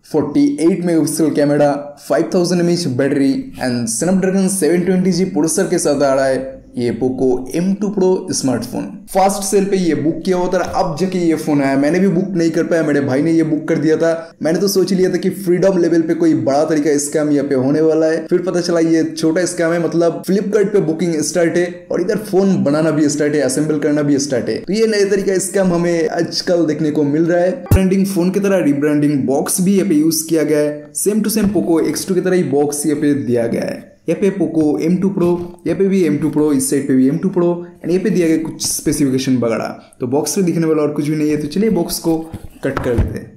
48 megapixel camera, 5000 mAh battery and Snapdragon 720G processor के साथ आ रहा है ये Poco M2 Pro smartphone. Fast sale पे ये बुक किया हुआ था, अब जाके ये फोन आया। मैंने भी बुक नहीं कर पाया, मेरे भाई ने ये बुक कर दिया था। मैंने तो सोच लिया था कि फ्रीडम लेवल पे कोई बड़ा तरीका स्कैम यहाँ पे होने वाला है, फिर पता चला ये छोटा स्कैम है। मतलब फ्लिपकार्ट पे बुकिंग स्टार्ट है और इधर फोन बनाना भी स्टार्ट है, असेंबल करना भी स्टार्ट है। तो ये नए तरीका स्कैम हमें आजकल देखने को मिल रहा है। ब्रांडिंग फोन की तरह रिब्रांडिंग बॉक्स भी यहाँ पे यूज किया गया है, same to same Poco X2 की तरह ही बॉक्स यहाँ पे दिया गया है। यहाँ पे पोको M2 Pro, यहाँ पे भी M2 Pro, इस साइड पे भी M2 Pro एंड यहाँ पे दिया गया कुछ स्पेसिफिकेशन वगैरह। तो बॉक्स में दिखने वाला और कुछ भी नहीं है, तो चलिए बॉक्स को कट कर लेते हैं।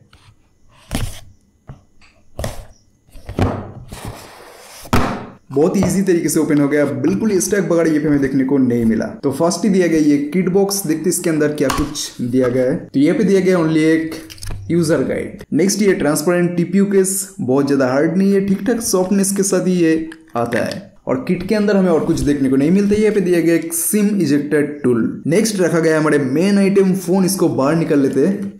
बहुत ही इजी तरीके से ओपन हो गया, बिल्कुल स्टैक वगैरह ये पे हमें देखने को नहीं मिला। तो फर्स्ट ही दिया गया ये किट बॉक्स, देखते इसके अंदर क्या कुछ दिया गया है। तो यहाँ पे दिया गया ओनली एक यूजर गाइड। नेक्स्ट ये ट्रांसपेरेंट टीपीयू केस, बहुत ज्यादा हार्ड नहीं है, ठीक ठाक सॉफ्टनेस के साथ ही ये आता है। और किट के अंदर हमें और कुछ देखने को नहीं मिलता। यहाँ पे दिया गया एक सिम इजेक्टर टूल। नेक्स्ट रखा गया हमारे मेन आइटम फोन, इसको बाहर निकाल लेते हैं।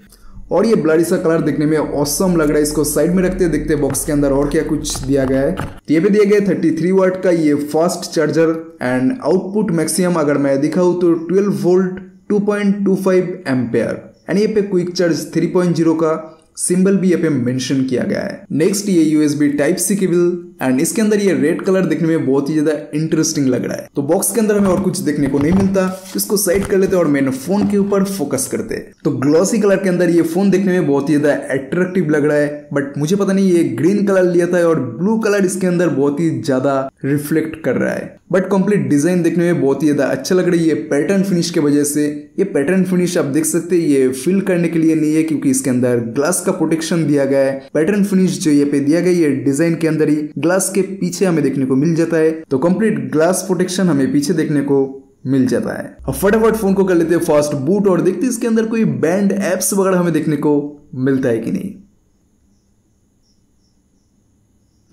और ये ब्लरी सा कलर देखने में ऑसम लग रहा है, इसको साइड में रखते देखते बॉक्स के अंदर और क्या कुछ दिया गया है। तो ये पे दिया गया 33 वाट का ये fast charger and output maximum अगर मैं दिखाऊं तो 12 वोल्ट 2.25 एम्पेयर एंड ये पे क्विक चार्ज 3.0 का सिंबल भी यहाँ पे मेंशन किया गया है। नेक्स्ट ये USB टाइप-C केबल एंड इसके अंदर ये रेड कलर देखने में बहुत ही ज्यादा इंटरेस्टिंग लग रहा है। तो बॉक्स के अंदर हमें और कुछ देखने को नहीं मिलता, इसको साइड कर लेते और मेन फोन के ऊपर फोकस करते। तो ग्लॉसी कलर के अंदर ये फोन देखने में बहुत ही ज्यादा अट्रैक्टिव लग रहा है, बट मुझे पता नहीं ये ग्रीन कलर लिया था और ब्लू कलर इसके अंदर बहुत ही ज्यादा रिफ्लेक्ट कर रहा है। बट कंप्लीट डिजाइन देखने में बहुत ही ज्यादा अच्छा लग रही है पैटर्न फिनिश की वजह से। ये पैटर्न फिनिश आप देख सकते हैं, ये फिल करने के लिए नहीं है क्योंकि इसके अंदर ग्लास का प्रोटेक्शन दिया गया है। पैटर्न फिनिश जो ये पे दिया गया ये डिजाइन के अंदर ही ग्लास के पीछे हमें देखने को मिल जाता है। तो कंप्लीट ग्लास प्रोटेक्शन हमें पीछे देखने को मिल जाता है। अब फटाफट फोन को कर लेते हैं फास्ट बूट और देखते हैं इसके अंदर कोई बैंड एप्स वगैरह हमें देखने को मिलता है कि नहीं।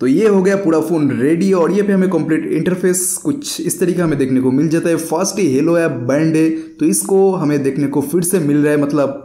तो ये हो गया पूरा फोन रेडी और ये पे हमें कंप्लीट इंटरफेस कुछ इस तरीके हमें देखने को मिल जाता है। फास्ट ही हेलो ऐप बैंड है, तो इसको हमें देखने को फिर से मिल रहा है। मतलब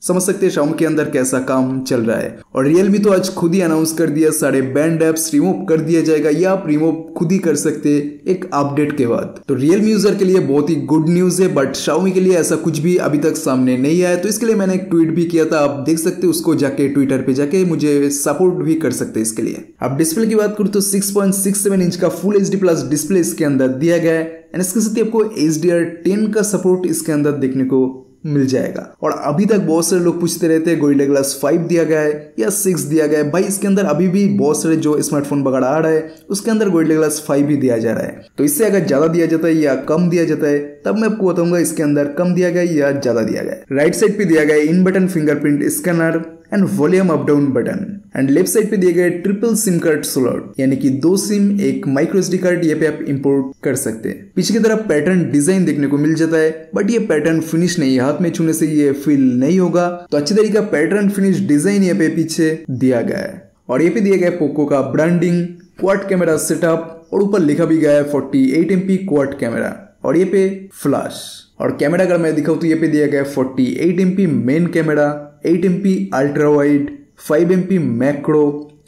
समझ सकते हैं Xiaomi के अंदर कैसा काम चल रहा है। और Realme तो आज खुद ही अनाउंस कर दिया सारे बैंड एप्स रिमूव कर दिया जाएगा, या आप रिमूव खुद ही कर सकते हैं एक अपडेट के बाद। तो Realme यूजर के लिए बहुत ही गुड न्यूज है, बट Xiaomi के लिए ऐसा कुछ भी अभी तक सामने नहीं आया। तो इसके लिए मैंने एक ट्वीट भी किया था, आप देख सकते हैं उसको जाके ट्विटर पे जाके मुझे सपोर्ट भी कर सकते हैं इसके लिए। अब डिस्प्ले की बात करूँ तो 6.67 इंच का फुल HD+ डिस्प्ले इसके अंदर दिया गया है एंड इसके साथ ही आपको HDR10 का सपोर्ट इसके अंदर देखने को मिल जाएगा। और अभी तक बहुत सारे लोग पूछते रहते हैं गोरिल्ला ग्लास 5 दिया गया है या 6 दिया गया है। भाई इसके अंदर अभी भी बहुत सारे जो स्मार्टफोन वगैरह आ रहा है उसके अंदर गोरिल्ला ग्लास 5 भी दिया जा रहा है। तो इससे अगर ज्यादा दिया जाता है या कम दिया जाता है तब मैं आपको बताऊंगा इसके अंदर कम दिया गया या ज्यादा दिया गया। राइट साइड पे दिया गया इन button fingerprint scanner and volume up down button and left side पे दिए गए ट्रिपल सिम कार्ड स्लॉट, यानी कि 2 सिम एक माइक्रो SD कार्ड ये पे आप इंपोर्ट कर सकते हैं। पीछे की तरफ पैटर्न डिजाइन देखने को मिल जाता है, बट ये पैटर्न फिनिश नहीं है, हाथ में छूने से ये फील नहीं होगा। तो अच्छी तरीके का पैटर्न फिनिश डिजाइन ये पे पीछे दिया गया है। और ये पे दिया गया पोको का ब्रांडिंग, क्वाड कैमरा सेटअप और ऊपर लिखा भी गया है 48 MP क्वाड कैमरा और ये पे फ्लैश। और कैमरा अगर मैं दिखाऊं तो ये पे दिया गया 48 MP main camera, 8 MP ultra wide, 5 MP macro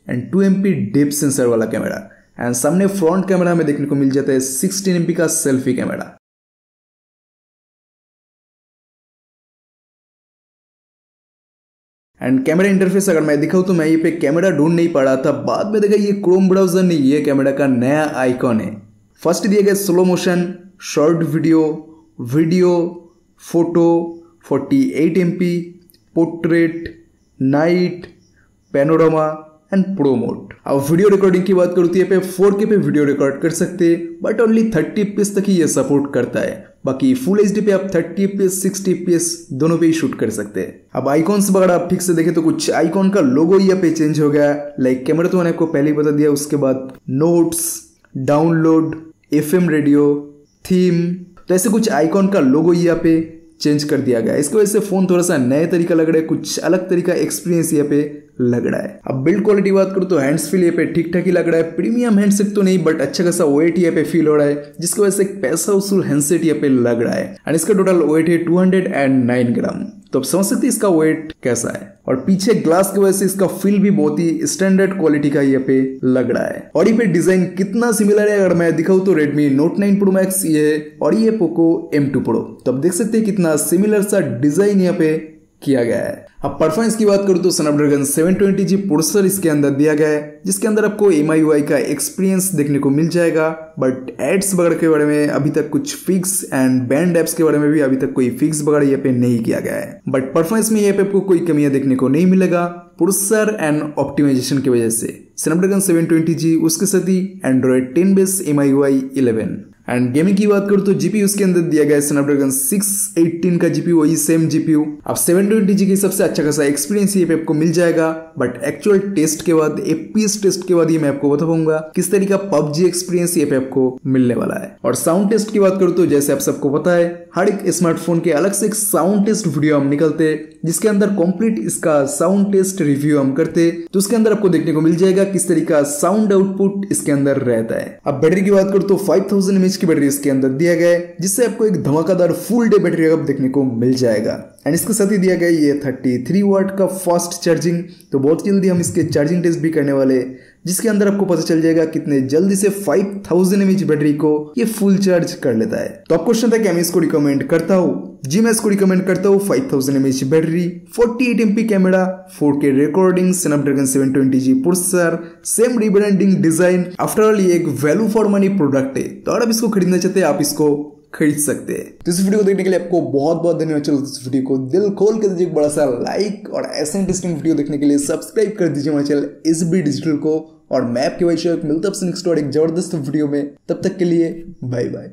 and 2 MP depth sensor वाला कैमरा एंड सामने फ्रंट कैमरा में देखने को मिल जाता है 16 MP का selfie camera. And camera interface अगर मैं दिखाऊं तो मैं ये पे कैमरा ढूंढ नहीं पा रहा था, बाद में देखा ये क्रोम ब्राउजर ने ये कैमरा का नया आइकॉन है। फर्स्ट दिया गया slow motion, short video, photo, 48 MP, portrait, night, panorama and pro mode. अब वीडियो रिकॉर्डिंग की बात करूँ तो ये पे 4K पे वीडियो रिकॉर्ड कर सकते हैं, बट ओनली 30 FPS तक ही ये सपोर्ट करता है। बाकी फुल HD पे आप 30 FPS 60 FPS दोनों पे ही शूट कर सकते हैं। अब आइकॉन्स वगैरह आप ठीक से देखें तो कुछ आइकॉन का लोगो यहाँ पे चेंज हो गया, लाइक कैमरा तो मैंने आपको पहले ही बता दिया, उसके बाद notes, download, FM radio, theme, तो ऐसे कुछ आइकॉन का लोगो यहाँ पे चेंज कर दिया गया। इसकी वजह से फोन थोड़ा सा नया तरीका लग रहा है, कुछ अलग तरीका एक्सपीरियंस यहाँ पे लग रहा है। अब बिल्ड क्वालिटी बात करूँ तो हैंड्स फील यहाँ पे ठीक ठाक ही लग रहा है, प्रीमियम हैंडसेट तो नहीं बट अच्छा खासा वेट यहाँ पे फील हो रहा है, जिसकी वजह से एक पैसा वसूल हैंडसेट यहाँ पे लग रहा है। एंड इसका टोटल वेट है 209 ग्राम। तो आप समझ सकते हैं इसका वेट कैसा है। और पीछे ग्लास की वजह से इसका फील भी बहुत ही स्टैंडर्ड क्वालिटी का यहाँ पे लग रहा है। और ये पे डिजाइन कितना सिमिलर है अगर मैं दिखाऊं तो Redmi Note 9 Pro Max ये है और ये POCO M2 Pro। तो आप देख सकते हैं कितना सिमिलर सा डिजाइन यहाँ पे किया गया है। अब परफॉर्मेंस की बात करूं तो स्नैपड्रैगन 720G प्रोसेसर इसके अंदर दिया गया है, जिसके अंदर आपको MIUI का एक्सपीरियंस देखने को मिल जाएगा। बट एड्स वगैरह के बारे में अभी तक कुछ फिक्स एंड बैंड एप्स के बारे में भी अभी तक कोई फिक्स वगैरह यहाँ पे नहीं किया गया है। बट परफॉर्मेंस में यहाँ पे आपको कोई कमियां देखने को नहीं मिलेगा प्रोसेसर एंड ऑप्टिमाइजेशन की वजह से। स्नैपड्रैगन 720G उसके साथ ही Android 10 base MIUI 11 and gaming की बात करूं तो जीपीयू उसके अंदर दिया गया है स्नैपड्रैगन 618 का जीपीयू, वही सेम जीपीयू। अब 720G की सबसे अच्छा खासा एक्सपीरियंस ये पे आपको मिल जाएगा। बट एक्चुअल टेस्ट के बाद FPS टेस्ट के बाद ये मैं आपको बताऊंगा किस तरीके का PUBG एक्सपीरियंस ये पे आपको मिलने वाला है। और साउंड टेस्ट की बात करूं तो जैसे आप सबको पता है हर एक स्मार्टफोन के अलग से एक साउंड टेस्ट वीडियो हम निकलते जिसके अंदर कंप्लीट इसका साउंड टेस्ट रिव्यू हम करते, तो उसके अंदर आपको देखने को मिल जाएगा किस तरीके का साउंड आउटपुट इसके अंदर रहता है। अब बैटरी की बात करूं तो 5000 mAh की बैटरी इसके अंदर दिया गया है, जिससे आपको एक धमाकेदार फुल डे बैटरी बैकअप देखने को मिल जाएगा। एंड इसके साथ ही दिया गया ये 33 वाट का फास्ट चार्जिंग। तो बहुत जल्दी हम इसके चार्जिंग टेस्ट भी करने वाले हैं, जिसके अंदर आपको पता चल जाएगा कितने जल्दी से 5000 mAh बैटरी को ये फुल चार्ज कर लेता है। तो आप क्वेश्चन था कि मैं इसको रिकमेंड करता हूँ। जी मैं इसको रिकमेंड करता हूँ। 5000 mAh battery, 48 MP camera, 4K recording, Snapdragon 720G processor, same rebranding design. After all ये एक वैल्यू फॉर मनी प्रोडक्ट है, तो अगर आप इसको खरीदना चाहते हैं आप इसको खरीद सकते हैं। तो इस वीडियो को देखने के लिए आपको बहुत बहुत धन्यवाद। चलो इस वीडियो को दिल खोल कर दीजिए एक बड़ा सा लाइक और ऐसे इंटरेस्टिंग वीडियो देखने के लिए सब्सक्राइब कर दीजिए हमारे चैनल SB डिजिटल को। और मैं आपके भाई मिलता हूं नेक्स्ट और एक जबरदस्त वीडियो में, तब तक के लिए बाय बाय।